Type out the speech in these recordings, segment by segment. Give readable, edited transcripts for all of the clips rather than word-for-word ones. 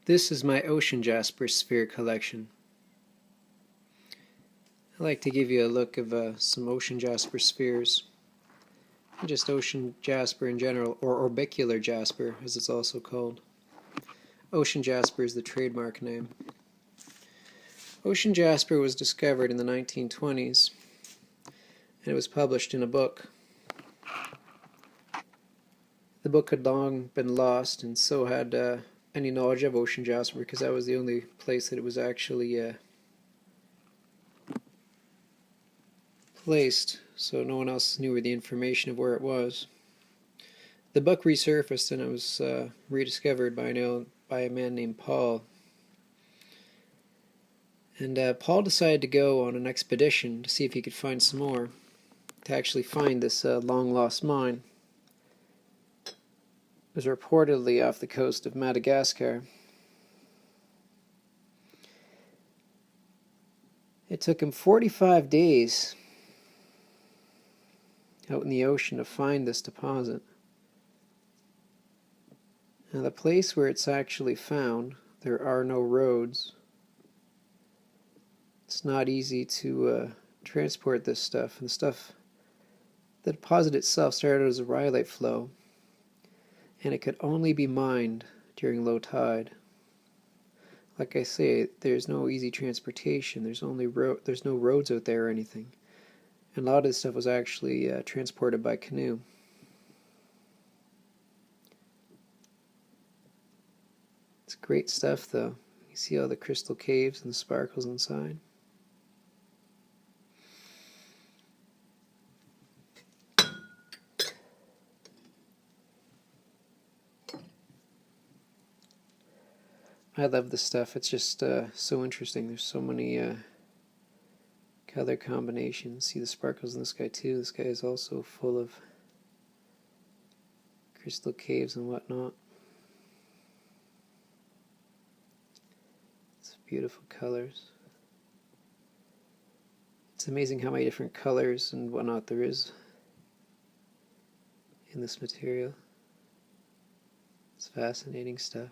This is my ocean jasper sphere collection. I'd like to give you a look of some ocean jasper spheres. Just ocean jasper in general, or orbicular jasper as it's also called. Ocean jasper is the trademark name. Ocean jasper was discovered in the 1920s, and it was published in a book. The book had long been lost, and so had any knowledge of ocean jasper, because that was the only place that it was actually placed, so no one else knew the information of where it was. The book resurfaced, and it was rediscovered by a man named Paul. And Paul decided to go on an expedition to see if he could find some more, to actually find this long-lost mine. It was reportedly off the coast of Madagascar. It took him 45 days out in the ocean to find this deposit. Now, the place where it's actually found, there are no roads. It's not easy to transport this stuff, and the deposit itself started as a rhyolite flow, and it could only be mined during low tide. Like I say, there's no easy transportation. There's no roads out there or anything, and a lot of this stuff was actually transported by canoe. It's great stuff, though. You see all the crystal caves and the sparkles inside. I love this stuff. It's just so interesting. There's so many color combinations. See the sparkles in this guy too. This guy is also full of crystal caves and whatnot. It's beautiful colors. It's amazing how many different colors and whatnot there is in this material. It's fascinating stuff.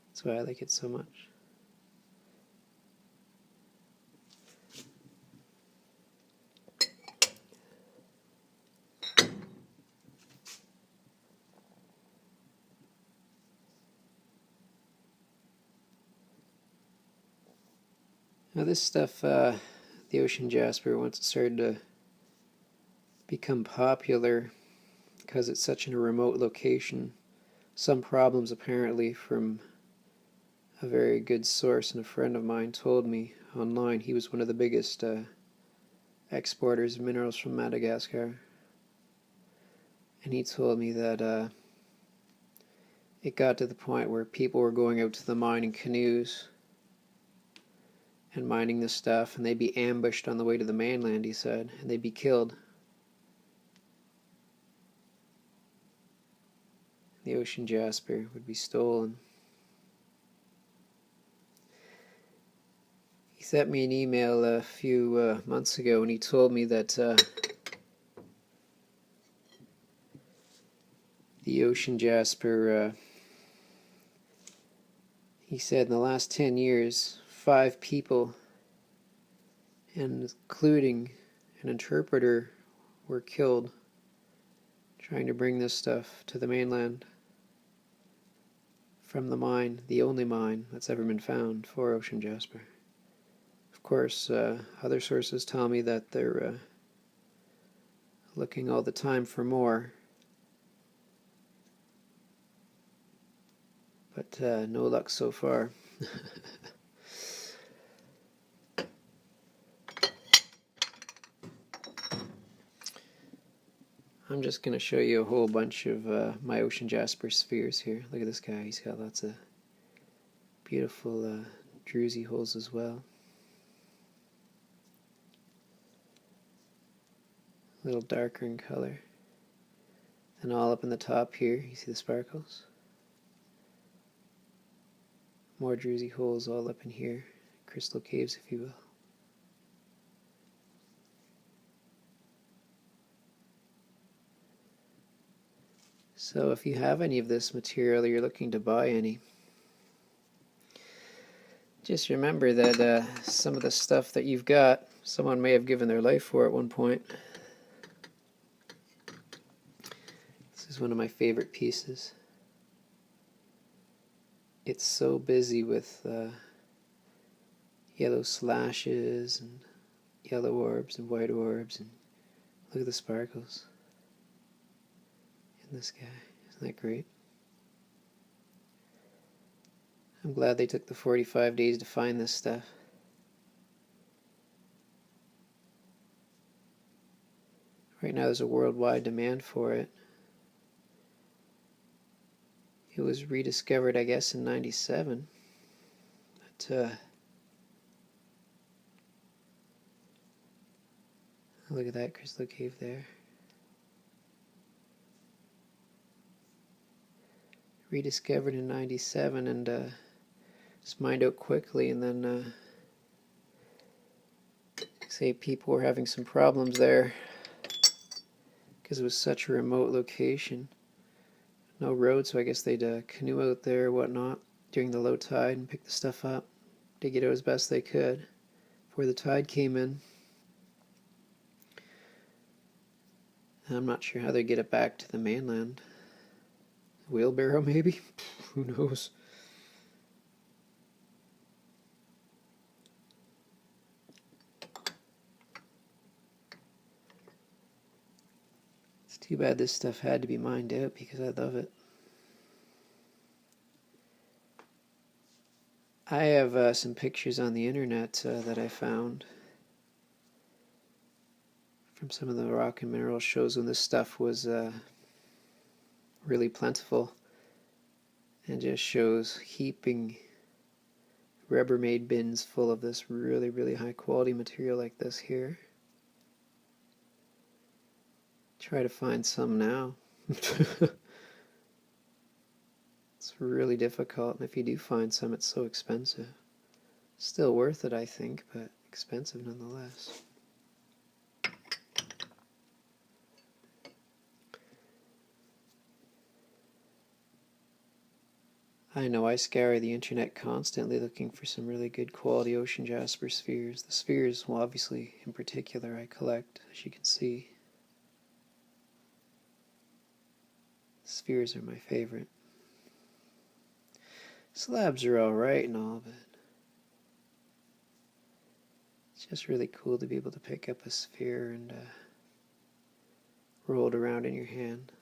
That's why I like it so much. Now this stuff, the ocean jasper, once it started to become popular, because it's such in a remote location, some problems apparently from a very good source, and a friend of mine told me online. He was one of the biggest exporters of minerals from Madagascar, and he told me that it got to the point where people were going out to the mine in canoes and mining this stuff, and they'd be ambushed on the way to the mainland, he said, and they'd be killed. The ocean jasper would be stolen. He sent me an email a few months ago, and he told me that the ocean jasper, he said in the last 10 years, 5 people, including an interpreter, were killed trying to bring this stuff to the mainland from the mine, the only mine that's ever been found for ocean jasper. Of course, other sources tell me that they're looking all the time for more, but no luck so far. I'm just going to show you a whole bunch of my ocean jasper spheres here. Look at this guy. He's got lots of beautiful druzy holes as well. A little darker in color. And all up in the top here, you see the sparkles? More druzy holes all up in here. Crystal caves, if you will. So if you have any of this material or you're looking to buy any, Just remember that some of the stuff that you've got, someone may have given their life for at one point. This is one of my favorite pieces. It's so busy with yellow slashes and yellow orbs and white orbs, and look at the sparkles in this guy. Isn't that great? I'm glad they took the 45 days to find this stuff. Right now there's a worldwide demand for it. It was rediscovered, I guess, in '97. But look at that crystal cave there. Rediscovered in '97 and just mined out quickly, and then say people were having some problems there because it was such a remote location. No road, so I guess they'd canoe out there or whatnot during the low tide and pick the stuff up, dig it out as best they could before the tide came in. And I'm not sure how they get it back to the mainland. Wheelbarrow, maybe? Who knows? It's too bad this stuff had to be mined out because I love it. I have some pictures on the internet that I found from some of the rock and mineral shows when this stuff was really plentiful, and just shows heaping Rubbermaid bins full of this really, really high quality material like this here. Try to find some now. It's really difficult, and if you do find some, it's so expensive. Still worth it, I think, but expensive nonetheless. I know I scour the internet constantly looking for some really good quality ocean jasper spheres. The spheres, well, obviously, in particular, I collect, as you can see. Spheres are my favorite. Slabs are alright and all, but it's just really cool to be able to pick up a sphere and roll it around in your hand,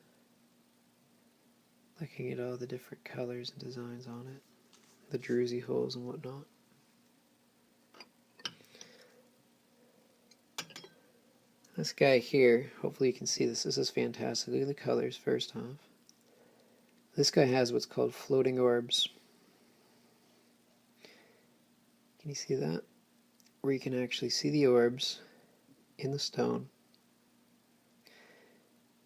looking at all the different colors and designs on it, the druzy holes and whatnot. This guy here, hopefully you can see this. This is fantastic. Look at the colors first off. This guy has what's called floating orbs. Can you see that? Where you can actually see the orbs in the stone.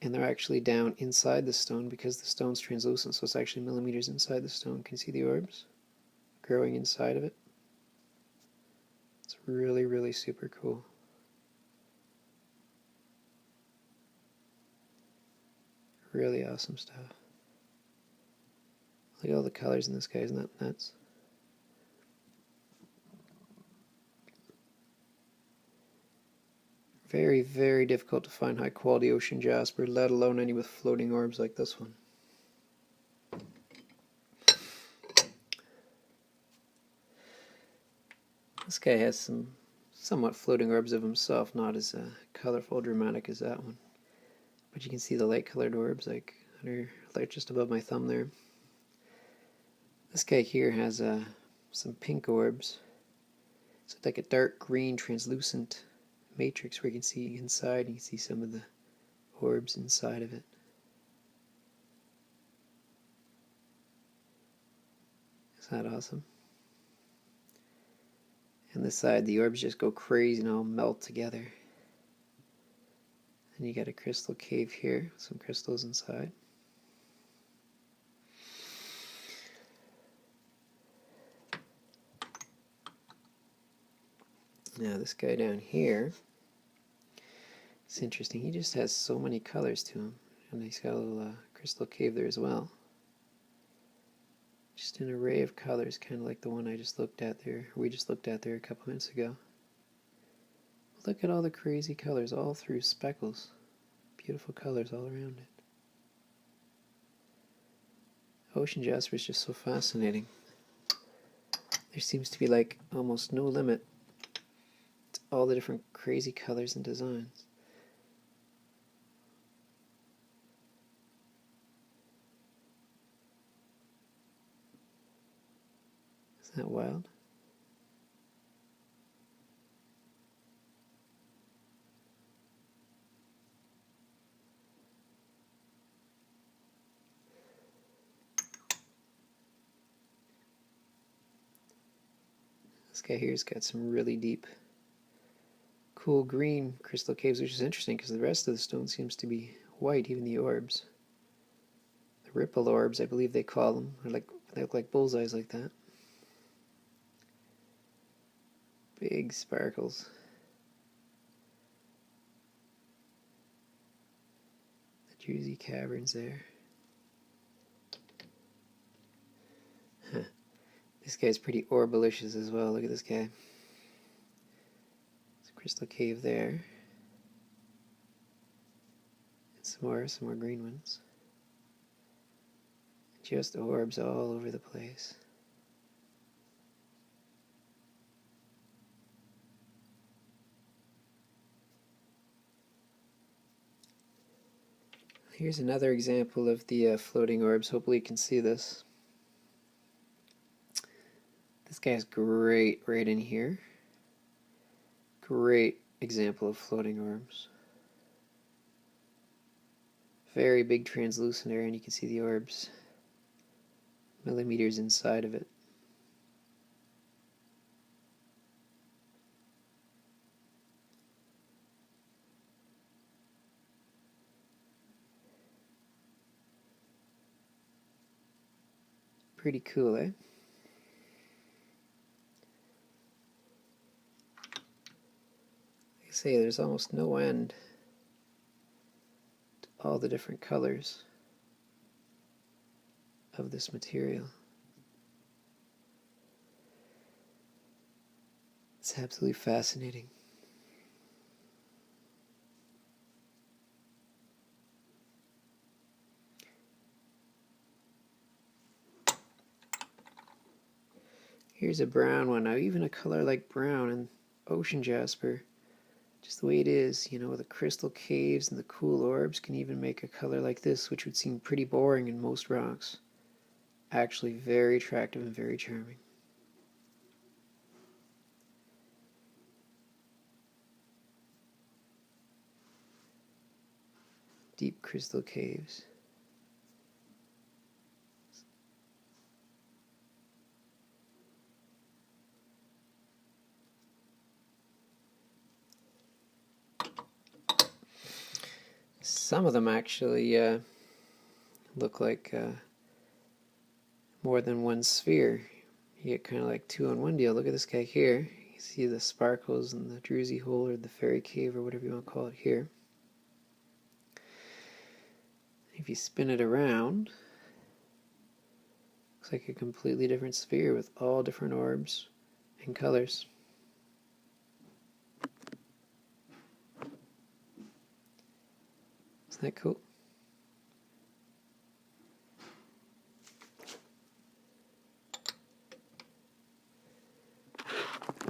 And they're actually down inside the stone because the stone's translucent, so it's actually millimeters inside the stone. Can you see the orbs growing inside of it? It's really, really super cool. Really awesome stuff. Look at all the colors in this guy, isn't that nuts? Very, very difficult to find high quality ocean jasper, let alone any with floating orbs like this one. This guy has some somewhat floating orbs of himself, not as colorful, dramatic as that one. But you can see the light colored orbs like under, like just above my thumb there. This guy here has some pink orbs. So it's like a dark green translucent matrix where you can see inside, and you can see some of the orbs inside of it. Is that awesome? And this side, the orbs just go crazy and all melt together. And you got a crystal cave here with some crystals inside. Now this guy down here, it's interesting. He just has so many colors to him. And he's got a little crystal cave there as well. Just Just an array of colors, kind of like the one I just looked at there, we just looked at there a couple minutes ago. Look at all the crazy colors all through speckles. Beautiful colors all around it. Ocean jasper is just so fascinating. There seems to be like almost no limit to all the different crazy colors and designs. Isn't that wild? This guy here's got some really deep, cool green crystal caves, which is interesting because the rest of the stone seems to be white, even the orbs. The ripple orbs, I believe they call them, are like, they look like bullseyes like that. Big sparkles. The juicy caverns there. This guy's pretty orbalicious as well. Look at this guy. There's a crystal cave there. And some more green ones. Just orbs all over the place. Here's another example of the floating orbs. Hopefully you can see this. This guy's great right in here. Great example of floating orbs. Very big translucent area, and you can see the orbs millimeters inside of it. Pretty cool, eh? Like I say, there's almost no end to all the different colors of this material. It's absolutely fascinating. Here's a brown one. Now even a color like brown and ocean jasper, just the way it is, you know, the crystal caves and the cool orbs can even make a color like this, which would seem pretty boring in most rocks, actually very attractive and very charming. Deep crystal caves. Some of them actually look like more than one sphere. You get kind of like two on one deal. Look at this guy here. You see the sparkles and the druzy hole or the fairy cave or whatever you want to call it here. If you spin it around, looks like a completely different sphere with all different orbs and colors. Isn't that cool?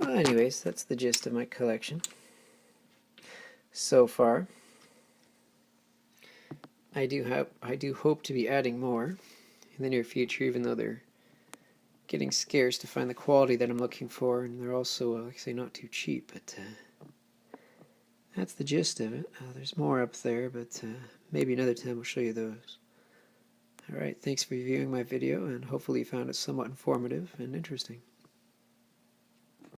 Well, anyways, that's the gist of my collection so far. I do hope to be adding more in the near future, even though they're getting scarce to find the quality that I'm looking for, and they're also, like I say, not too cheap, but that's the gist of it. There's more up there, but maybe another time we'll show you those. Alright, thanks for viewing my video, and hopefully you found it somewhat informative and interesting.